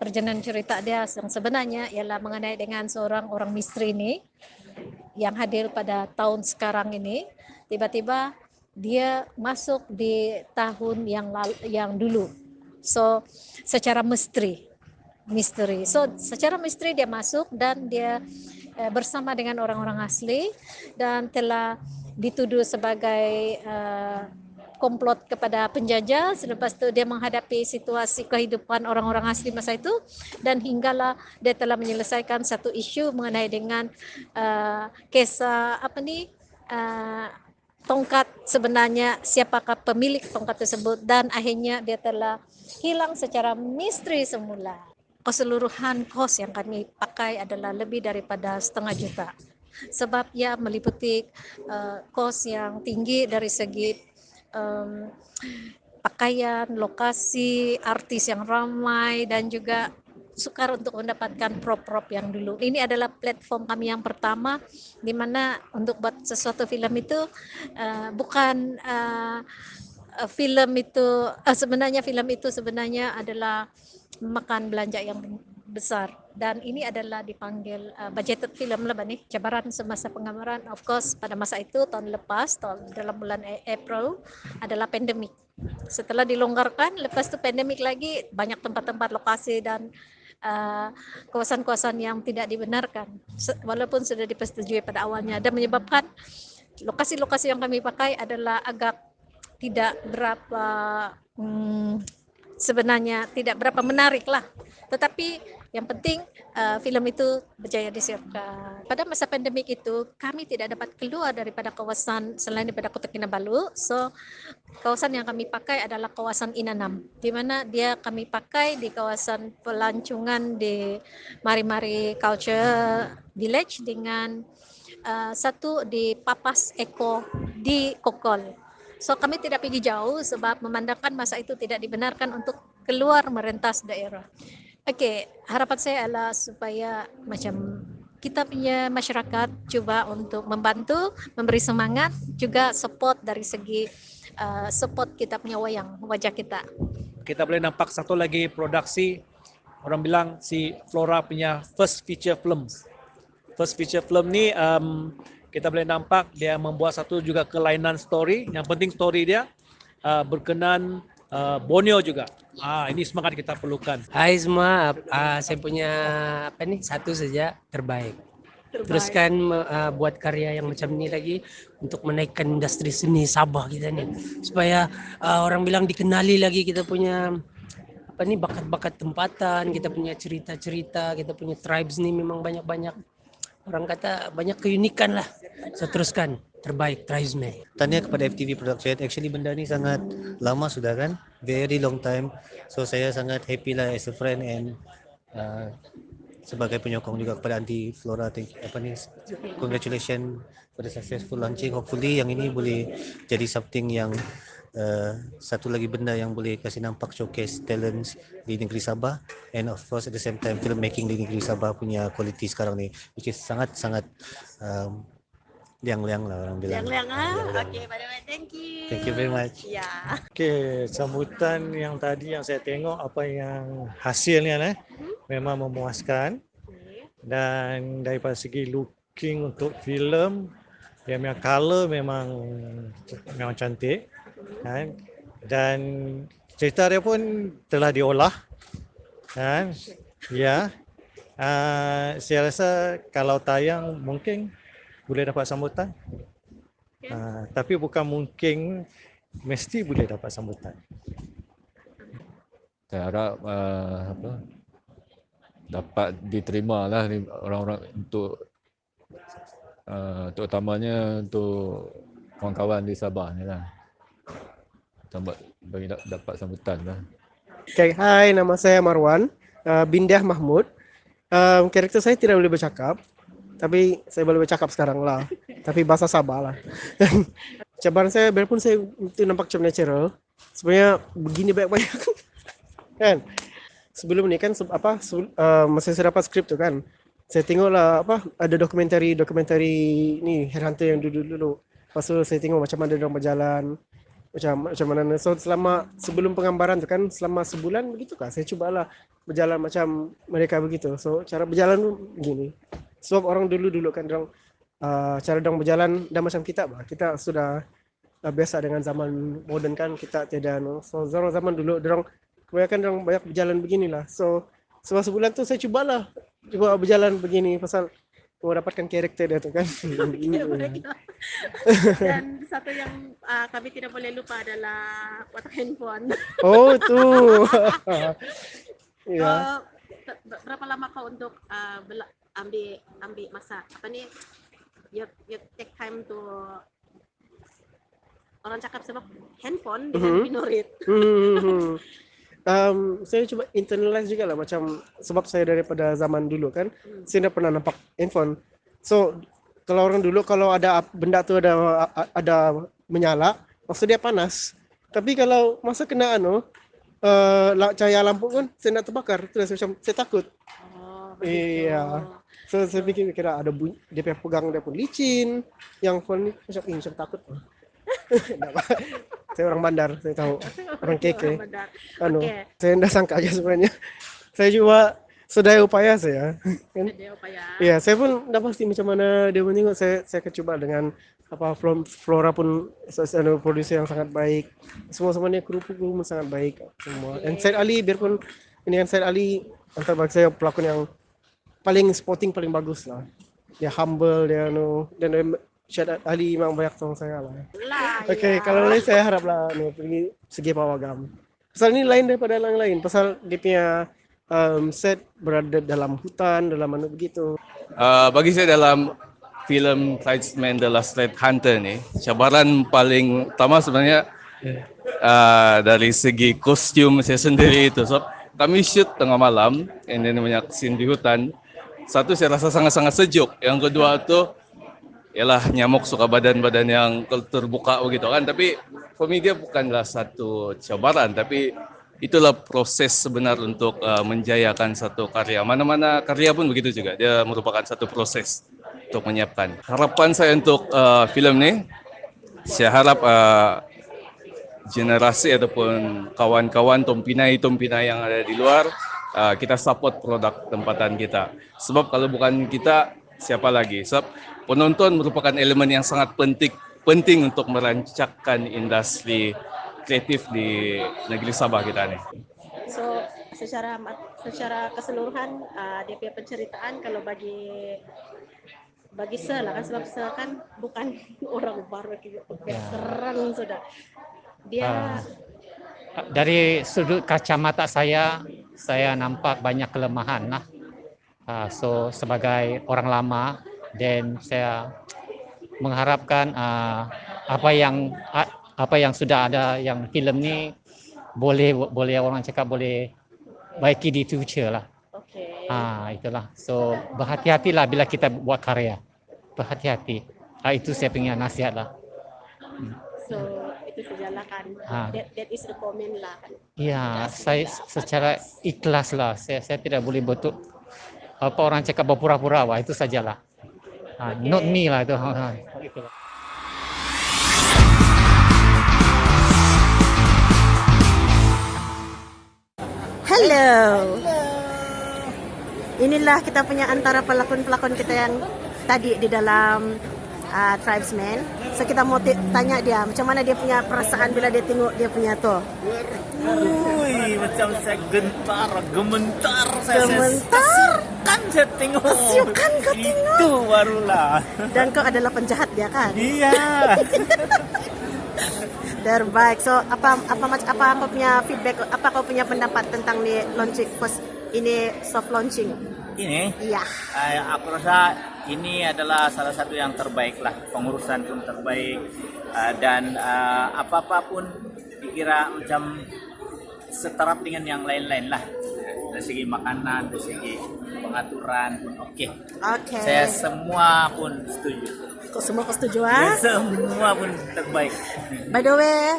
perjalanan cerita dia yang sebenarnya ialah mengenai dengan seorang orang misteri ini yang hadir pada tahun sekarang ini. Tiba-tiba dia masuk di tahun yang dulu. So secara misteri. So secara misteri dia masuk dan dia bersama dengan orang-orang asli dan telah dituduh sebagai komplot kepada penjajah. Selepas itu dia menghadapi situasi kehidupan orang-orang asli masa itu dan hinggalah dia telah menyelesaikan satu isu mengenai dengan kisah tongkat sebenarnya, siapakah pemilik tongkat tersebut, dan akhirnya dia telah hilang secara misteri semula. Keseluruhan kos yang kami pakai adalah lebih daripada 500 juta sebab ia meliputi kos yang tinggi dari segi pakaian, lokasi, artis yang ramai, dan juga sukar untuk mendapatkan prop-prop yang dulu. Ini adalah platform kami yang pertama di mana untuk buat sesuatu film itu bukan film itu sebenarnya adalah memakan belanja yang besar, dan ini adalah dipanggil budgeted film lah nih. Cabaran semasa penggambaran of course pada masa itu tahun lepas, dalam bulan April adalah pandemik. Setelah dilonggarkan, lepas itu pandemik lagi, banyak tempat-tempat lokasi dan kawasan-kawasan yang tidak dibenarkan walaupun sudah dipersetujui pada awalnya, dan menyebabkan lokasi-lokasi yang kami pakai adalah agak tidak berapa sebenarnya tidak berapa menarik lah, tetapi yang penting film itu berjaya disiarkan. Pada masa pandemik itu kami tidak dapat keluar daripada kawasan selain daripada Kota Kinabalu. So kawasan yang kami pakai adalah kawasan Inanam, di mana dia kami pakai di kawasan pelancongan di Mari-Mari Culture Village dengan satu di Papas Eko di Kokol. So kami tidak pergi jauh sebab memandangkan masa itu tidak dibenarkan untuk keluar merentas daerah. Okey, harapan saya adalah supaya macam kita punya masyarakat cuba untuk membantu, memberi semangat, juga support dari segi support kita punya wajah kita. Kita boleh nampak satu lagi produksi, orang bilang si Flora punya first feature film. First feature film ni kita boleh nampak dia membuat satu juga kelainan story. Yang penting story dia berkenan Borneo juga. Ini semangat kita perlukan. Hai semua, saya punya satu saja, terbaik. Teruskan buat karya yang macam ni lagi untuk menaikkan industri seni Sabah kita ni, supaya orang bilang dikenali lagi kita punya bakat-bakat tempatan, kita punya cerita-cerita, kita punya tribes ni memang banyak-banyak, orang kata banyak keunikan lah. So teruskan, terbaik Trisme. Tanya kepada FTV Production, actually benda ni sangat lama sudah kan, very long time. So saya sangat happy lah as a friend and sebagai penyokong juga kepada Aunty Flora. Congratulations for the successful launching. Hopefully yang ini boleh jadi something yang satu lagi benda yang boleh kasih nampak showcase talents di negeri Sabah, and of course at the same time filmmaking di negeri Sabah punya quality sekarang ni, which is sangat-sangat liang-liang lah orang bilang. Liang-liang Okay, thank you. Thank you very much. Yeah. Okay, sambutan yang tadi yang saya tengok apa yang hasilnya memang memuaskan, dan daripada segi looking untuk filem dia memang color memang cantik kan, dan cerita dia pun telah diolah kan. Ya. Saya rasa kalau tayang mungkin boleh dapat sambutan. Tapi bukan mungkin mesti boleh dapat sambutan. Saya harap dapat diterima lah orang-orang untuk terutamanya untuk kawan-kawan di Sabah ni lah. Bagi dapat sambutan lah. Okay, hai, nama saya Marwan Bindiah Mahmud. Karakter saya tidak boleh bercakap, tapi saya boleh bercakap sekarang lah. Tapi bahasa Sabah lah. Cabaran saya, biarpun saya itu nampak macam natural, sebenarnya begini banyak-banyak. Kan? Sebelum ni kan, masa saya dapat skrip tu kan, saya tengoklah ada dokumentari ni Headhunter yang dulu-dulu. Lepas tu saya tengok macam mana dia orang berjalan. macam mana. So selama sebelum penggambaran tu kan selama sebulan begitu kah saya cubalah berjalan macam mereka begitu. So cara berjalan tu begini. Sebab orang dulu kan dorang cara dorang berjalan dah macam kita bah. Kita sudah biasa dengan zaman moden kan, kita tiada so zaman dulu dorang kebanyakan dorang banyak berjalan beginilah. So selama sebulan tu saya cuba berjalan begini pasal mau dapatkan karakter dia tu kan. Dan satu yang kami tidak boleh lupa adalah kotak handphone. Oh tu. Ya. Berapa lama kau untuk ambil masa apa nih? You take time to orang cakap sebab handphone dengan pinorit. Saya coba internalize juga lah macam sebab saya daripada zaman dulu kan saya dah pernah nampak handphone. So kalau orang dulu kalau ada benda tu ada menyala maksud dia panas. Tapi kalau masa kena cahaya lampu pun saya nak terbakar terus macam saya takut. Iya. So saya fikir kira ada bunyi dia pegang dia pun licin yang phone ni macam takut. Saya orang bandar, saya tahu orang keke. Saya tidak sangka aja sebenarnya. Saya juga sedaya upaya saya. Kan? Ya, saya pun tidak pasti macam mana dia menengok. Saya akan coba dengan Flora pun produser yang sangat baik. Semua-semuanya kru pun sangat baik semua. Dan Said Ali biarpun ini kan Said Ali antara bagi saya pelakon yang paling sporting paling bagus lah. Dia humble dia dan Syed Ali memang banyak tolong saya lah. Okey, kalau lain saya haraplah pergi segi pawagam. Pasal ini lain daripada yang lain. Pasal dia punya set berada dalam hutan, dalam mana begitu. Bagi saya dalam filem Tribesman The Last Red Hunter ni, cabaran paling utama sebenarnya dari segi kostum saya sendiri itu. So, kami shoot tengah malam, and then banyak scene di hutan. Satu saya rasa sangat-sangat sejuk. Yang kedua tu ialah nyamuk suka badan-badan yang terbuka begitu kan. Tapi for me dia bukanlah satu cabaran, tapi itulah proses sebenar untuk menjayakan satu karya. Mana-mana karya pun begitu juga. Dia merupakan satu proses untuk menyiapkan. Harapan saya untuk filem ni, saya harap generasi ataupun kawan-kawan Tompinai yang ada di luar, kita support produk tempatan kita. Sebab kalau bukan kita, siapa lagi? Sebab penonton merupakan elemen yang sangat penting untuk merancangkan industri kreatif di negeri Sabah kita nih. So secara keseluruhan dia punya penceritaan kalau bagi saya lah kan sebab saya kan bukan orang baru veteran sudah. Dia dari sudut kacamata saya nampak banyak kelemahan lah. So sebagai orang lama dan saya mengharapkan apa yang sudah ada yang filem ni boleh orang cakap boleh baiki di future lah. Okay. Itulah. So berhati-hatilah bila kita buat karya. Berhati-hati. Itu saya punya nasihat lah. So itu sajalah kan. That is the comment lah kan. Ya, saya secara ikhlas lah. Saya tidak boleh betul apa orang cakap berpura-pura, wah itu sajalah. Okay. Not me lah itu. Hello. Inilah kita punya antara pelakon-pelakon kita yang tadi di dalam Tribesman. So kita mau tanya dia macam mana dia punya perasaan bila dia tengok dia punya tu. Macam saya gementar kan saya tengok. Kan kau tengok. Itu barulah. Dan kau adalah penjahat dia kan? Iya. Terbaik. So apa punya feedback? Apa kau punya pendapat tentang ni launching first ini soft launching? Ini? Iya. Aku rasa ini adalah salah satu yang terbaik lah. Pengurusan pun terbaik dan apa-apa pun dikira macam setaraf dengan yang lain-lain lah. Dari segi makanan, dari segi pengaturan pun oke. Saya semua pun setuju. Kau semua setuju Ya, semua pun terbaik. By the way,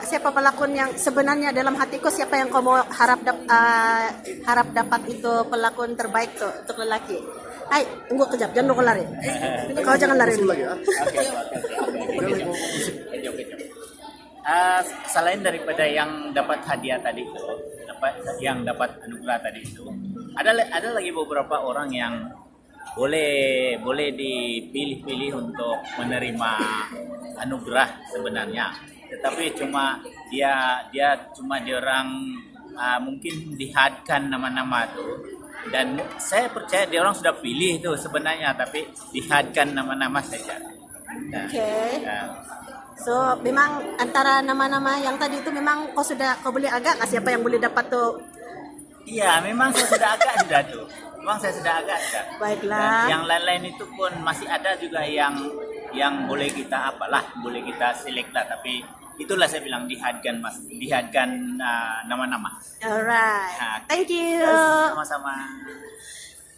siapa pelakon yang sebenarnya dalam hatiku siapa yang kau mau harap dapat itu pelakon terbaik tuh untuk lelaki? Hai, tunggu kejap, jangan kau lari. Kau jangan lari dulu. selain daripada yang dapat hadiah tadi itu, yang dapat anugerah tadi itu, ada lagi beberapa orang yang boleh dipilih-pilih untuk menerima anugerah sebenarnya, tetapi cuma dia orang mungkin dihadkan nama-nama tuh, dan saya percaya dia orang sudah pilih itu sebenarnya, tapi dihadkan nama-nama saja. Nah, So memang antara nama-nama yang tadi itu memang kau boleh agak siapa yang boleh dapat tuh? Iya, memang saya sudah agak sudah tuh. Memang saya sudah agak sudah. Baiklah. Dan yang lain-lain itu pun masih ada juga yang boleh kita boleh kita select lah, tapi itulah saya bilang dihadkan nama-nama. Alright. Thank you. Sama-sama.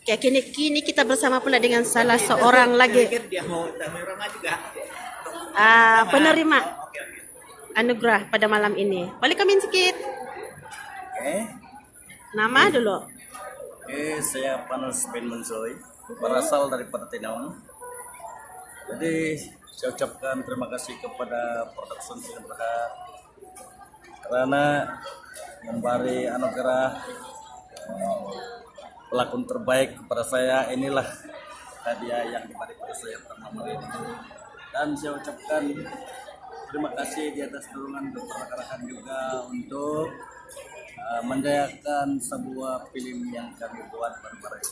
Oke, kini kita bersama pula dengan salah seorang lagi Dia mau ramah juga. penerima anugerah pada malam ini. Boleh kami sedikit? Nama dulu. Saya Panos bin Mansoy, berasal dari Tenau. Jadi saya ucapkan terima kasih kepada Production Film Berhad karena memberi anugerah pelakon terbaik kepada saya. Inilah hadiah yang diberi pada saya pertama ini. Dan saya ucapkan terima kasih di atas dukungan rekan-rekan juga untuk menjayakan sebuah film yang kami buat bareng-bareng.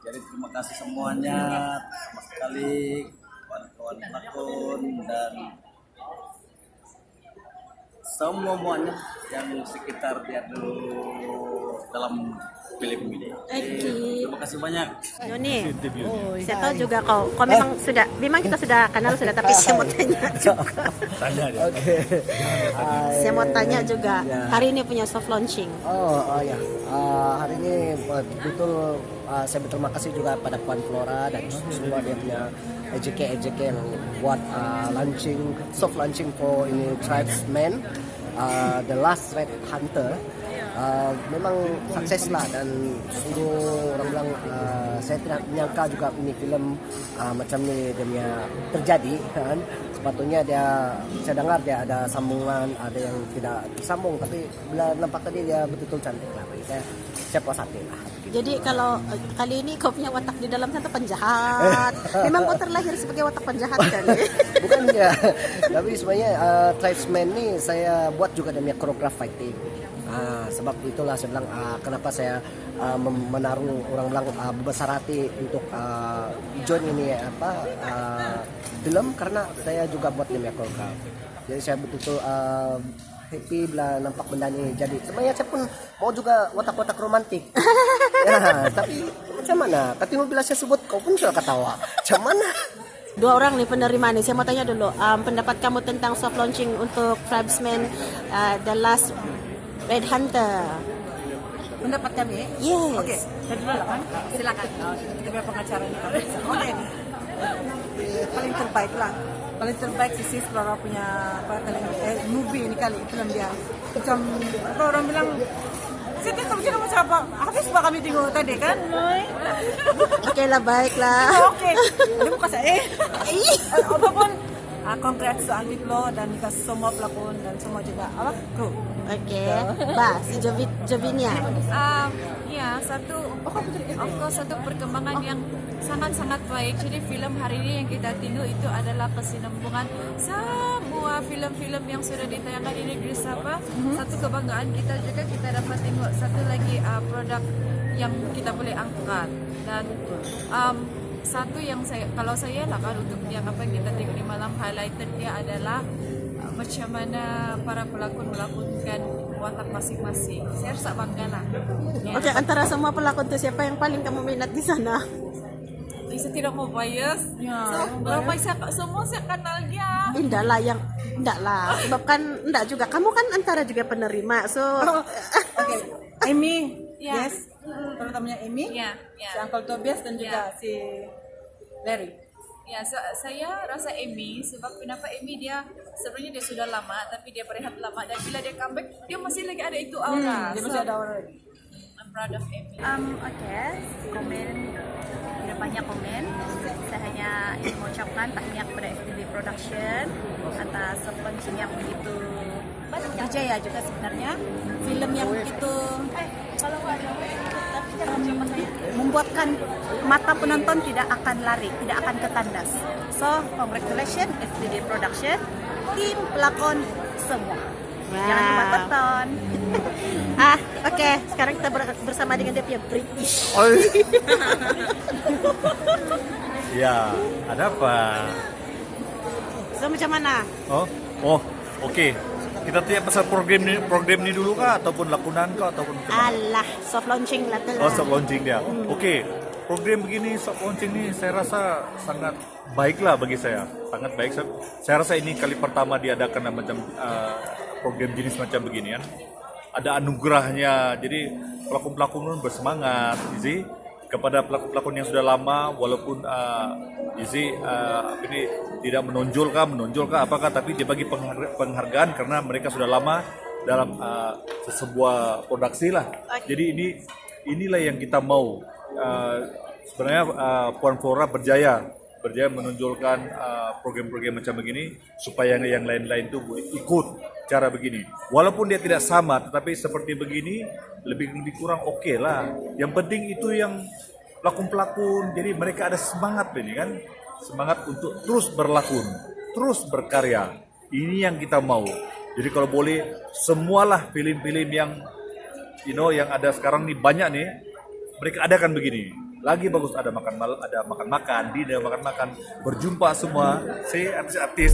Jadi terima kasih semuanya, sama sekali kawan-kawan pelakon dan semuanya yang sekitar dia dalam film ini. Terima kasih banyak. Joni, saya tahu juga kau memang kita sudah kenal sudah, tapi saya mau tanya juga. Saya mau tanya juga, hari ini punya soft launching. Ya, hari ini betul saya berterima kasih juga pada Puan Flora dan semua dia punya EJK yang buat soft launching for ini Tribesmen, The Last Red Hunter. Memang sukses lah, dan sungguh orang bilang saya tidak menyangka juga ini film macam ni dia punya terjadi kan. Sepatutnya saya dengar dia ada sambungan, ada yang tidak sambung, tapi bila nampak tadi dia betul-betul cantik lah. Saya puas hati lah. Jadi kalau kali ini kau punya watak di dalam sana penjahat. Memang kau terlahir sebagai watak penjahat kan? Bukan ya. Tapi sebenarnya Tribesmen ni saya buat juga demi koreograf fighting. Sebab itulah saya bilang kenapa saya menaruh orang bilang besar hati untuk join ini film, karena saya juga buat demi koreograf. Jadi saya betul-betul happy bila nampak benda ini jadi. Sebenarnya saya pun mau juga watak-watak romantik. Ya, tapi macam mana? Tapi bila saya sebut kau pun sudah ketawa. Macam mana? Dua orang nih penerima nih, saya mau tanya dulu pendapat kamu tentang soft launching untuk Tribesmen The Last Red Hunter. Pendapat kami? Yes. Oke, silakan. Kita punya pengacara ini. Oke. Paling terbaik lah. Paling terbaik sih Flora punya movie ini kali, film dia. Macam apa orang bilang, saya tengok macam apa? Habis pak kami tengok tadi kan? Oke lah, baiklah. Oke. Ada muka saya. Apapun, congrats to Anti Flo dan juga semua pelakon dan semua juga kru. Oke, Mbak, si Jovinia. Ya, satu perkembangan yang sangat-sangat baik. Jadi film hari ini yang kita tengok itu adalah kesinambungan semua film-film yang sudah ditayangkan di negeri Sabah. Satu kebanggaan kita juga, kita dapat tengok satu lagi produk yang kita boleh angkat. Dan satu yang kalau saya lah kan, untuk yang apa yang kita tengok di malam highlighted dia adalah macam mana para pelakon melakonkan watak masing-masing. Saya rasa bangga lah. Oke, antara semua pelakon itu siapa yang paling kamu minat di sana? Saya tidak mau bias. Ramai semua saya kenal dia. Enggak lah. Sebab kan enggak juga. Kamu kan antara juga penerima. So, Oke. Amy, yes. Terutamanya Amy. Si Uncle Tobias dan juga si Larry. Ya, saya rasa Amy, sebab kenapa Amy dia sebenarnya dia sudah lama, tapi dia berehat lama, dan bila dia comeback dia masih lagi ada itu aura. Dia masih ada aura. I'm proud of Amy. Oke, komen berapa banyak komen. Saya hanya ingin mengucapkan tahniah kepada FTV Production atas launching yang begitu berjaya juga sebenarnya. Film yang begitu membuatkan mata penonton tidak akan lari, tidak akan ketandas. So, congratulations FTV Production, tim pelakon semua. Jangan lupa tonton. Oke, sekarang kita bersama dengan dia punya British. Ya, ada apa? So, macam mana? Oke. Kita tiap pasal program ni dulu kah ataupun lakonan kah ataupun macam mana? Alah, soft launching lah tu lah. Oh, soft launching dia. Okey. Program begini soft launching ni saya rasa sangat baiklah bagi saya. Sangat baik. Saya rasa ini kali pertama diadakan macam program jenis macam begini kan. Ada anugerahnya. Jadi pelakon-pelakon pun bersemangat, Izzy, kepada pelakon-pelakon yang sudah lama walaupun Izzy ini tidak menonjolkah apakah, tapi dia bagi penghargaan karena mereka sudah lama dalam sebuah produksi lah. Jadi inilah yang kita mau. Sebenarnya Puan Flora berjaya menonjolkan program-program macam begini supaya yang lain-lain itu ikut cara begini. Walaupun dia tidak sama, tetapi seperti begini lebih kurang oke lah. Yang penting itu yang pelakon-pelakon, jadi mereka ada semangat ini kan, semangat untuk terus berlakon, terus berkarya. Ini yang kita mau. Jadi kalau boleh semualah film-film yang yang ada sekarang nih banyak nih, mereka adakan begini. Lagi bagus, ada makan-makan, dinner makan-makan, berjumpa semua, si artis-artis.